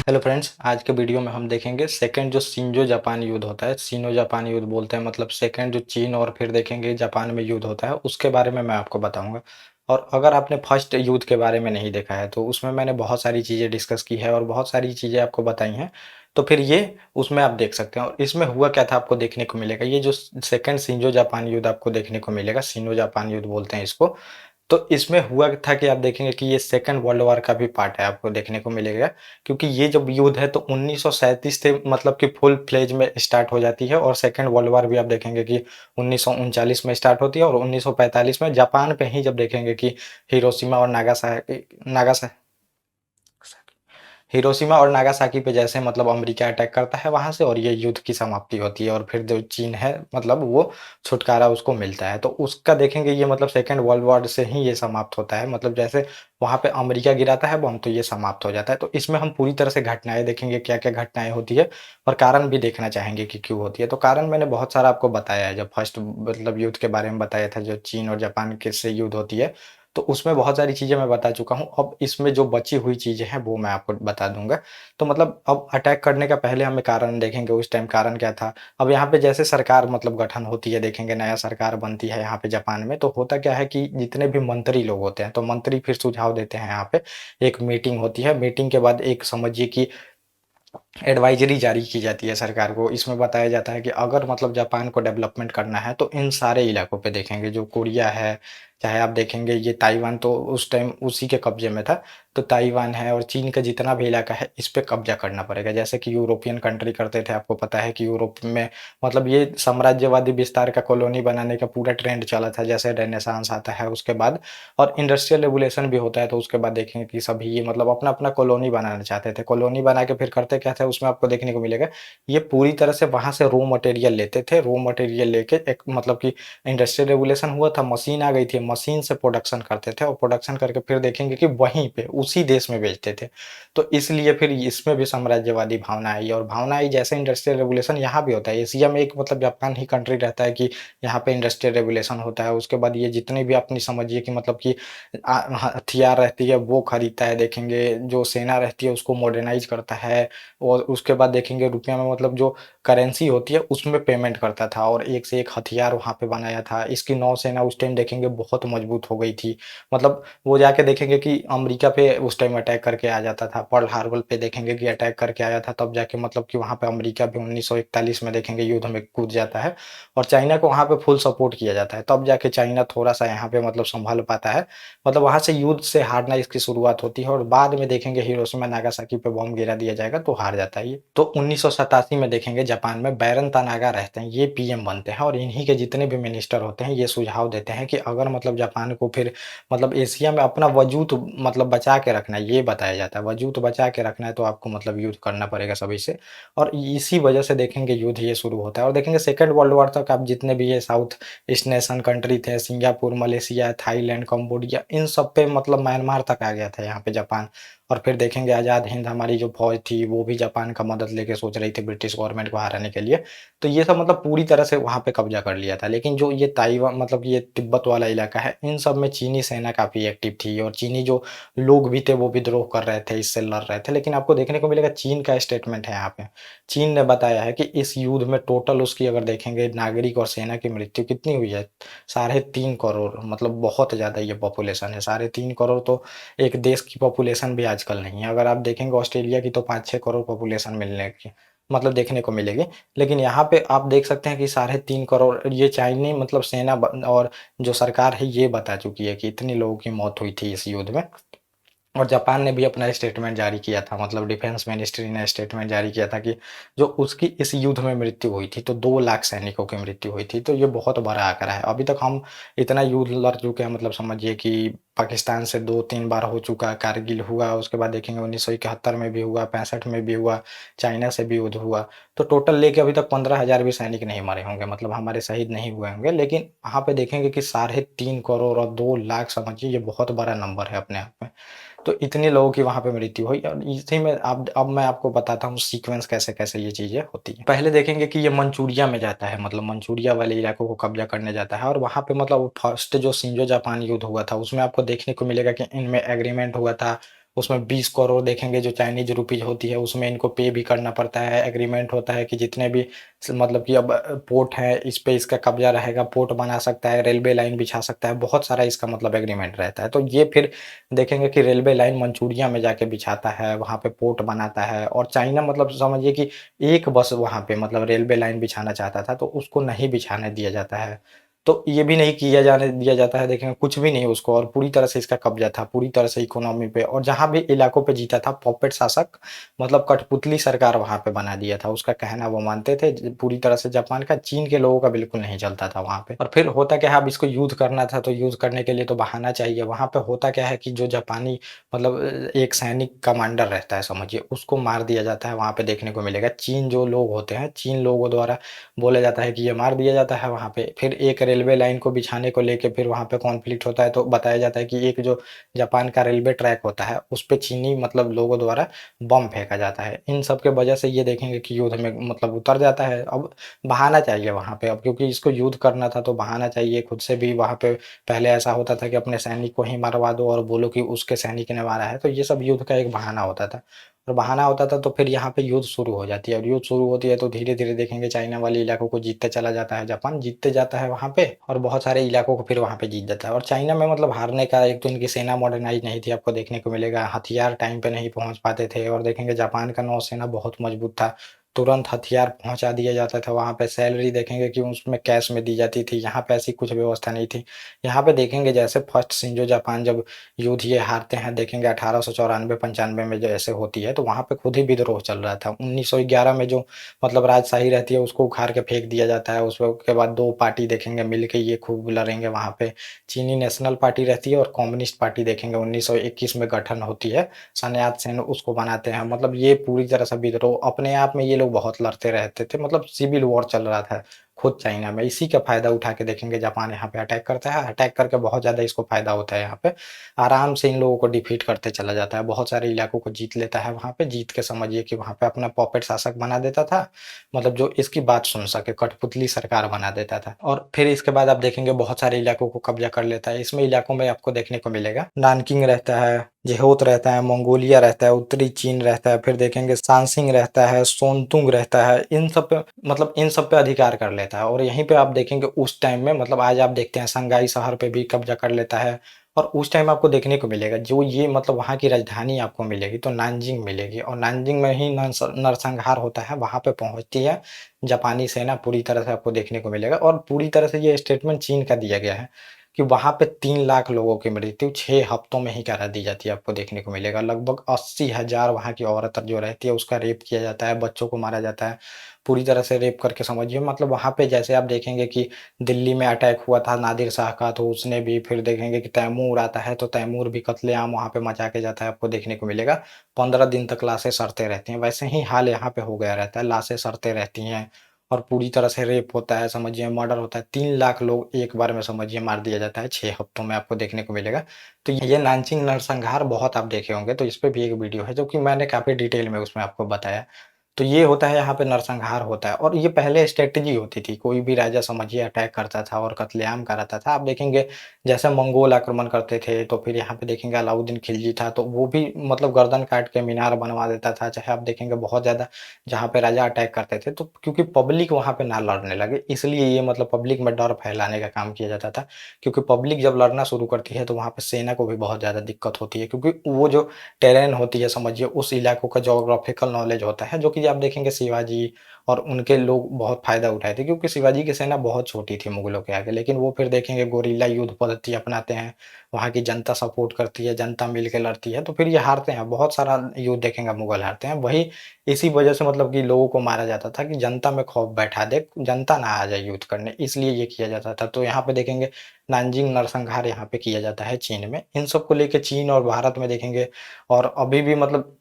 Hello friends, आज के video में हम देखेंगे सेकंड जो शिंजो जापान युद्ध होता है, सिनो जापान युद्ध बोलते हैं, मतलब सेकंड जो चीन और फिर देखेंगे जापान में युद्ध होता है, उसके बारे में मैं आपको बताऊंगा। और अगर आपने फर्स्ट युद्ध के बारे में नहीं देखा है तो उसमें मैंने बहुत सारी चीज़ें डिस्कस की है और बहुत सारी चीज़ें आपको बताई हैं। तो फिर ये उसमें आप देख सकते हैं और इसमें हुआ क्या था आपको देखने को मिलेगा। ये जो सेकंड शिंजो जापान युद्ध आपको देखने को मिलेगा, सिनो जापान युद्ध बोलते हैं इसको। तो इसमें हुआ था कि आप देखेंगे कि ये सेकंड वर्ल्ड वॉर का भी पार्ट है, आपको देखने को मिलेगा। क्योंकि ये जब युद्ध है तो 1937 से मतलब कि फुल फ्लेज में स्टार्ट हो जाती है और सेकंड वर्ल्ड वॉर भी आप देखेंगे कि 1939 में स्टार्ट होती है और 1945 में जापान पे ही जब देखेंगे कि हिरोशिमा और हिरोशिमा और नागासाकी पे जैसे मतलब अमेरिका अटैक करता है वहां से और ये युद्ध की समाप्ति होती है और फिर जो चीन है मतलब वो छुटकारा उसको मिलता है। तो उसका देखेंगे ये मतलब सेकेंड वर्ल्ड वॉर से ही ये समाप्त होता है, मतलब जैसे वहां पे अमेरिका गिराता है बम तो ये समाप्त हो जाता है। तो इसमें हम पूरी तरह से घटनाएं देखेंगे, क्या क्या घटनाएं होती है और कारण भी देखना चाहेंगे कि क्यों होती है। तो कारण मैंने बहुत सारा आपको बताया है, जब फर्स्ट मतलब युद्ध के बारे में बताया था जो चीन और जापान के से युद्ध होती है, तो उसमें बहुत सारी चीज़ें मैं बता चुका हूँ। अब इसमें जो बची हुई चीज़ें हैं वो मैं आपको बता दूँगा। तो मतलब अब अटैक करने का पहले हमें कारण देखेंगे, उस टाइम कारण क्या था। अब यहाँ पे जैसे सरकार मतलब गठन होती है, देखेंगे नया सरकार बनती है यहाँ पे जापान में, तो होता क्या है कि जितने भी मंत्री लोग होते हैं, तो मंत्री फिर सुझाव देते हैं यहाँ पे। एक मीटिंग होती है, मीटिंग के बाद एक समझिए कि एडवाइजरी जारी की जाती है सरकार को। इसमें बताया जाता है कि अगर मतलब जापान को डेवलपमेंट करना है तो इन सारे इलाकों पे देखेंगे, जो कोरिया है, चाहे आप देखेंगे ये ताइवान तो उस टाइम उसी के कब्जे में था। तो ताइवान है और चीन का जितना भी इलाका है इस पे कब्जा करना पड़ेगा, जैसे कि यूरोपियन कंट्री करते थे। आपको पता है कि यूरोप में मतलब ये साम्राज्यवादी विस्तार का कॉलोनी बनाने का पूरा ट्रेंड चला था, जैसे रेनेसांस आता है उसके बाद और इंडस्ट्रियल रेवोल्यूशन भी होता है। तो उसके बाद देखेंगे कि सभी ये मतलब अपना अपना कॉलोनी बनाना चाहते थे। कॉलोनी बना के फिर करते क्या थे उसमें आपको देखने को मिलेगा, ये पूरी तरह से वहां से रॉ मटेरियल लेते थे। रॉ मटेरियल लेके एक मतलब कि इंडस्ट्रियल रेवोल्यूशन हुआ था, मशीन आ गई थी, मशीन से प्रोडक्शन करते थे और प्रोडक्शन करके फिर देखेंगे कि वहीं पे उसी देश में बेचते थे। तो इसलिए फिर इसमें भी साम्राज्यवादी भावना आई और भावना आई जैसे इंडस्ट्रियल रेवोल्यूशन यहाँ भी होता है। एशिया में एक मतलब जापान ही कंट्री रहता है कि यहाँ पे इंडस्ट्रियल रेवोल्यूशन होता है। उसके बाद ये जितने भी अपनी समझिए कि मतलब कि हथियार रहती है वो खरीदता है, देखेंगे जो सेना रहती है उसको मॉडर्नाइज करता है और उसके बाद देखेंगे रुपया में मतलब जो करेंसी होती है उसमें पेमेंट करता था और एक से एक हथियार वहाँ पे बनाया था। इसकी नौसेना उस टाइम देखेंगे बहुत मजबूत हो गई थी। मतलब वो जाके देखेंगे कि अमेरिका पे उस टाइम अटैक करके आ जाता था, पर्ल हार्बर पे देखेंगे कि अटैक करके आया था, तब जाके मतलब कि वहाँ पे अमेरिका भी 1941 में देखेंगे युद्ध में कूद जाता है और चाइना को वहाँ पे फुल सपोर्ट किया जाता है। तब जाके चाइना थोड़ा सा यहाँ पे मतलब संभल पाता है, मतलब वहां से युद्ध से हारना इसकी शुरुआत होती है और बाद में देखेंगे हिरोशिमा नागासाकी पे बम गिरा दिया जाएगा तो हार जाता है ये। तो 1987 में देखेंगे जापान में बैरन तनागा रहते हैं, ये पीएम बनते हैं और इन्हीं के जितने भी मिनिस्टर होते हैं ये सुझाव देते हैं कि अगर मतलब जापान को फिर मतलब एशिया में अपना वजूद मतलब बचा के रखना है, ये बताया जाता है वजूद बचा के रखना है तो आपको मतलब युद्ध करना पड़ेगा सभी से। और इसी वजह से देखेंगे युद्ध ये शुरू होता है और देखेंगे सेकेंड वर्ल्ड वॉर तक आप जितने भी ये साउथ ईस्ट नेशन कंट्री थे, सिंगापुर, मलेशिया, थाईलैंड, कंबोडिया, इन सब पे मतलब म्यांमार तक आ गया था यहाँ पे जापान। और फिर देखेंगे आज़ाद हिंद हमारी जो फौज थी वो भी जापान का मदद लेके सोच रही थी ब्रिटिश गवर्नमेंट को हराने के लिए। तो ये सब मतलब पूरी तरह से वहाँ पे कब्जा कर लिया था। लेकिन जो ये ताइवान मतलब ये तिब्बत वाला इलाका है इन सब में चीनी सेना काफ़ी एक्टिव थी और चीनी जो लोग भी थे वो विद्रोह कर रहे थे, इससे लड़ रहे थे। लेकिन आपको देखने को मिलेगा चीन का स्टेटमेंट है यहाँ पे। चीन ने बताया है कि इस युद्ध में टोटल उसकी अगर देखेंगे नागरिक और सेना की मृत्यु कितनी हुई है, 3.5 करोड़, मतलब बहुत ज़्यादा ये पॉपुलेशन है। 3.5 करोड़ तो एक देश की पॉपुलेशन भी आजकल नहीं है। अगर आप देखेंगे ऑस्ट्रेलिया की तो 5-6 करोड़ पॉपुलेशन मिलने की मतलब देखने को मिलेगी। लेकिन यहाँ पे आप देख सकते हैं कि 3.5 करोड़ ये चाइनी मतलब सेना और जो सरकार है ये बता चुकी है कि इतनी लोगों की मौत हुई थी इस युद्ध में। और जापान ने भी अपना स्टेटमेंट जारी किया था, मतलब डिफेंस मिनिस्ट्री ने स्टेटमेंट जारी किया था कि जो उसकी इस युद्ध में मृत्यु हुई थी तो 2 लाख सैनिकों की मृत्यु हुई थी। तो ये बहुत बड़ा आंकड़ा है। अभी तक हम इतना युद्ध लड़ चुके हैं, मतलब समझिए कि पाकिस्तान से 2-3 बार हो चुका, कारगिल हुआ, उसके बाद देखेंगे 1971 में भी हुआ, 65 में भी हुआ, चाइना से भी युद्ध हुआ। तो टोटल लेके अभी तक 15,000 भी सैनिक नहीं मरे होंगे, मतलब हमारे शहीद नहीं हुए होंगे। लेकिन वहाँ पे देखेंगे कि 3.5 करोड़ और 2 लाख, समझिए ये बहुत बड़ा नंबर है अपने आप में। तो इतने लोगों की वहाँ पे मृत्यु हुई और इसी में अब मैं आपको बताता हूँ सीक्वेंस कैसे-कैसे ये चीज़ें होती हैं। पहले देखेंगे कि ये मंचूरिया में जाता है, मतलब मंचूरिया वाले इलाकों को कब्जा करने जाता है और वहाँ पे मतलब फर्स्ट जो शिंजो जापान युद्ध हुआ था उसमें आपको देखने को मिलेगा कि इनमें एग्रीमेंट हुआ था उसमें 20 करोड़ देखेंगे जो चाइनीज़ रुपीज़ होती है, उसमें इनको पे भी करना पड़ता है। एग्रीमेंट होता है कि जितने भी मतलब कि अब पोर्ट है, इस पे इसका कब्ज़ा रहेगा, पोर्ट बना सकता है, रेलवे लाइन बिछा सकता है, बहुत सारा इसका मतलब एग्रीमेंट रहता है। तो ये फिर देखेंगे कि रेलवे लाइन मंचूरिया में जाके बिछाता है, वहाँ पे पोर्ट बनाता है और चाइना मतलब समझिए कि एक बस वहाँ पे मतलब रेलवे लाइन बिछाना चाहता था, तो उसको नहीं बिछाने दिया जाता है। तो ये भी नहीं किया जाने दिया जाता है, देखेंगे कुछ भी नहीं उसको और पूरी तरह से इसका कब्ज़ा था, पूरी तरह से इकोनॉमी पे और जहाँ भी इलाकों पे जीता था पपेट शासक मतलब कठपुतली सरकार वहाँ पे बना दिया था। उसका कहना वो मानते थे पूरी तरह से जापान का, चीन के लोगों का बिल्कुल नहीं चलता था वहाँ पे। और फिर होता क्या है, अब इसको युद्ध करना था तो युद्ध करने के लिए तो बहाना चाहिए। वहाँ पे होता क्या है कि जो जापानी मतलब एक सैनिक कमांडर रहता है समझिए, उसको मार दिया जाता है, वहाँ पे देखने को मिलेगा। चीन जो लोग होते हैं, चीन लोगों द्वारा बोला जाता है कि ये मार दिया जाता है वहाँ पे। फिर एक रेलवे लाइन को बिछाने को लेके फिर वहाँ पे कॉन्फ्लिक्ट होता है, तो बताया जाता है कि एक जो जापान का रेलवे ट्रैक होता है, उस पे चीनी मतलब लोगों द्वारा बम फेंका जाता है। इन सब के वजह से ये देखेंगे कि युद्ध में मतलब उतर जाता है। अब बहाना चाहिए वहाँ पे, अब क्योंकि इसको युद्ध करना था तो बहाना चाहिए। खुद से भी वहाँ पे पहले ऐसा होता था कि अपने सैनिक को ही मरवा दो और बोलो कि उसके सैनिक ने मारा है, तो ये सब युद्ध का एक बहाना होता था। और बहाना होता था तो फिर यहाँ पे युद्ध शुरू हो जाती है और युद्ध शुरू होती है तो धीरे-धीरे देखेंगे चाइना वाले इलाकों को जीतते चला जाता है जापान, जीतते जाता है वहाँ पे और बहुत सारे इलाकों को फिर वहाँ पे जीत जाता है। और चाइना में मतलब हारने का एक तो इनकी सेना मॉडर्नाइज़ नहीं थी, आपको देखने को मिलेगा, हथियार टाइम पे नहीं पहुँच पाते थे और देखेंगे जापान का नौसेना बहुत मजबूत था, तुरंत हथियार पहुँचा दिया जाता था वहाँ पे, सैलरी देखेंगे कि उसमें कैश में दी जाती थी, यहाँ पे ऐसी कुछ व्यवस्था नहीं थी। यहाँ पे देखेंगे जैसे फर्स्ट शिंजो जापान जब युद्ध ये हारते हैं, देखेंगे 1894-95 में जैसे होती है, तो वहाँ पे खुद ही विद्रोह चल रहा था। 1911 में जो मतलब राजशाही रहती है उसको उखाड़ के फेंक दिया जाता है, उसके बाद 2 पार्टी देखेंगे मिल के ये खूब लड़ेंगे वहाँ पे। चीनी नेशनल पार्टी रहती है और कम्युनिस्ट पार्टी देखेंगे 1921 में गठन होती है, सन यात सेन उसको बनाते हैं। मतलब ये पूरी तरह से विद्रोह अपने आप में ये लोग बहुत लड़ते रहते थे, मतलब सिविल वॉर चल रहा था खुद चाइना में। इसी का फ़ायदा उठा के देखेंगे जापान यहाँ पे अटैक करता है, अटैक करके बहुत ज़्यादा इसको फ़ायदा होता है यहाँ पे। आराम से इन लोगों को डिफीट करते चला जाता है, बहुत सारे इलाकों को जीत लेता है वहाँ पे, जीत के समझिए कि वहाँ पे अपना पपेट शासक बना देता था, मतलब जो इसकी बात सुन सके, कठपुतली सरकार बना देता था। और फिर इसके बाद आप देखेंगे बहुत सारे इलाकों को कब्ज़ा कर लेता है। इसमें इलाकों में आपको देखने को मिलेगा नानकिंग रहता है, जेहोत रहता है, मंगोलिया रहता है, उत्तरी चीन रहता है, फिर देखेंगे सांसिंग रहता है, सोनतुंग रहता है, इन सब पे मतलब इन सब पे अधिकार कर लेता है। और यहीं पे आप देखेंगे उस टाइम में मतलब आज आप देखते हैं शंघाई शहर पे भी कब्ज़ा कर लेता है और उस टाइम आपको देखने को मिलेगा जो ये मतलब वहाँ की राजधानी आपको मिलेगी तो नानजिंग मिलेगी और नानजिंग में ही नरसंहार होता है, वहाँ पे पहुँचती है जापानी सेना पूरी तरह से आपको देखने को मिलेगा और पूरी तरह से ये स्टेटमेंट चीन का दिया गया है कि वहाँ पे 3 लाख लोगों की मृत्यु 6 हफ्तों में ही करा दी जाती है, आपको देखने को मिलेगा। लगभग 80,000 वहाँ की औरत जो रहती है उसका रेप किया जाता है, बच्चों को मारा जाता है, पूरी तरह से रेप करके समझिए मतलब वहाँ पे जैसे आप देखेंगे कि दिल्ली में अटैक हुआ था नादिर शाह का तो उसने भी फिर देखेंगे कि तैमूर आता है तो तैमूर भी कत्लेआम वहाँ पे मचा के जाता है, आपको देखने को मिलेगा। 15 दिन तक लाशें सड़ते रहती हैं, वैसे ही हाल यहाँ पे हो गया रहता है, लाशें सड़ते रहती हैं और पूरी तरह से रेप होता है, समझिए मर्डर होता है। 3 लाख लोग एक बार में समझिए मार दिया जाता है 6 हफ्तों में, आपको देखने को मिलेगा। तो ये नानचिंग नरसंहार बहुत आप देखे होंगे, तो इस पे भी एक वीडियो है जो कि मैंने काफ़ी डिटेल में उसमें आपको बताया। तो ये होता है यहाँ पे नरसंहार होता है और ये पहले स्ट्रैटेजी होती थी, कोई भी राजा समझिए अटैक करता था और कत्लेआम कराता था। आप देखेंगे जैसे मंगोल आक्रमण करते थे तो फिर यहाँ पे देखेंगे अलाउद्दीन खिलजी था तो वो भी मतलब गर्दन काट के मीनार बनवा देता था। चाहे आप देखेंगे बहुत ज़्यादा जहाँ पे राजा अटैक करते थे तो क्योंकि पब्लिक वहाँ पे ना लड़ने लगे इसलिए ये मतलब पब्लिक में डर फैलाने का काम किया जाता था। क्योंकि पब्लिक जब लड़ना शुरू करती है तो वहाँ पे सेना को भी बहुत ज़्यादा दिक्कत होती है क्योंकि वो जो टेरेन होती है समझिए उस इलाकों का ज्योग्राफिकल नॉलेज होता है जो कि आप देखेंगे शिवाजी और उनके लोग बहुत फ़ायदा उठाए थे क्योंकि शिवाजी की सेना बहुत छोटी थी मुगलों के आगे। लेकिन वो फिर देखेंगे गोरिल्ला युद्ध पद्धति अपनाते हैं, वहाँ की जनता सपोर्ट करती है, जनता मिल के लड़ती है तो फिर ये हारते हैं। बहुत सारा युद्ध देखेंगे मुगल हारते हैं, वही इसी वजह से मतलब कि लोगों को मारा जाता था कि जनता में खौफ बैठा दे, जनता ना आ जाए युद्ध करने, इसलिए ये किया जाता था। तो यहाँ पे देखेंगे नानजिंग नरसंहार यहाँ पे किया जाता है चीन में। इन सब को लेके चीन और भारत में देखेंगे और अभी भी मतलब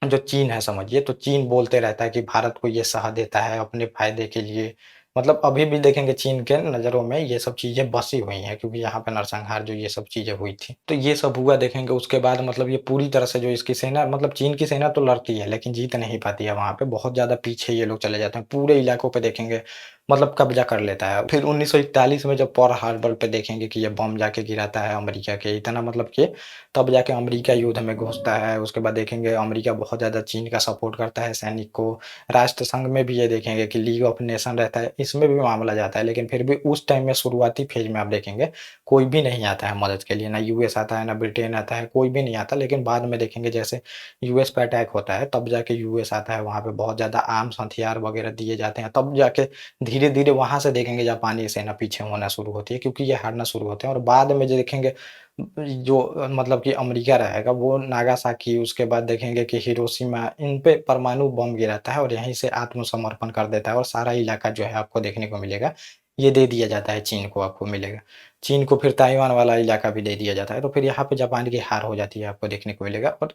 जो चीन है समझिए तो चीन बोलते रहता है कि भारत को ये सहायता देता है अपने फ़ायदे के लिए। मतलब अभी भी देखेंगे चीन के नज़रों में ये सब चीज़ें बसी हुई हैं क्योंकि यहाँ पे नरसंहार जो ये सब चीज़ें हुई थी। तो ये सब हुआ देखेंगे उसके बाद मतलब ये पूरी तरह से जो इसकी सेना मतलब चीन की सेना तो लड़ती है लेकिन जीत नहीं पाती है वहाँ पे, बहुत ज़्यादा पीछे ये लोग चले जाते हैं। पूरे इलाकों पे देखेंगे मतलब कब्ज़ा कर लेता है। फिर 1941 में जब पर्ल हार्बर पे देखेंगे कि ये बम जाके गिराता है अमेरिका के, इतना मतलब कि तब जाके अमेरिका युद्ध में घुसता है। उसके बाद देखेंगे अमेरिका बहुत ज़्यादा चीन का सपोर्ट करता है सैनिक को। राष्ट्र संघ में भी ये देखेंगे कि लीग ऑफ नेशन रहता है, इसमें भी मामला जाता है। लेकिन फिर भी उस टाइम में शुरुआती फेज़ में आप देखेंगे, कोई भी नहीं आता है मदद के लिए, ना यूएस आता है, ना ब्रिटेन आता है, कोई भी नहीं आता। लेकिन बाद में देखेंगे जैसे यूएस पे अटैक होता है, तब जाके यूएस आता है, वहाँ पे बहुत ज़्यादा आर्म्स, हथियार वगैरह दिए जाते हैं। तब जाके धीरे-धीरे वहाँ से देखेंगे जापानी सेना पीछे होना शुरू होती है, क्योंकि ये हारना शुरू होते हैं और बाद में जो देखेंगे जो मतलब कि अमेरिका रहेगा वो नागासाकी, उसके बाद देखेंगे कि हिरोशिमा, इन पे परमाणु बम गिराता है और यहीं से आत्मसमर्पण कर देता है और सारा इलाका जो है आपको देखने को मिलेगा, ये दे दिया जाता है चीन को, आपको मिलेगा। चीन को फिर ताइवान वाला इलाका भी दे दिया जाता है, तो फिर यहाँ पे जापान की हार हो जाती है, आपको देखने को मिलेगा। और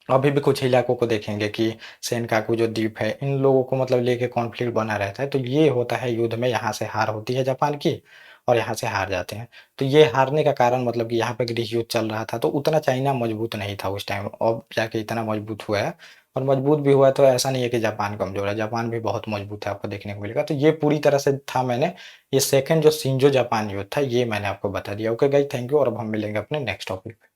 अभी भी कुछ इलाकों को देखेंगे कि सेनकाकू जो द्वीप है, इन लोगों को मतलब लेके कॉन्फ्लिक्ट बना रहता है, तो ये होता है युद्ध में, यहाँ से हार होती है जापान की और यहाँ से हार जाते हैं। तो ये हारने का कारण मतलब कि यहाँ पे गृह युद्ध चल रहा था, तो उतना चाइना मजबूत नहीं था उस टाइम, अब जाके इतना मजबूत हुआ है और मजबूत भी हुआ है, तो ऐसा नहीं है कि जापान कमज़ोर है, जापान भी बहुत मजबूत है, आपको देखने को मिलेगा। तो ये पूरी तरह से था मैंने, ये सेकंड जो शिंजो जापान युद्ध था, ये मैंने आपको बता दिया। ओके गाइस, थैंक यू और अब हम मिलेंगे अपने नेक्स्ट टॉपिक पे।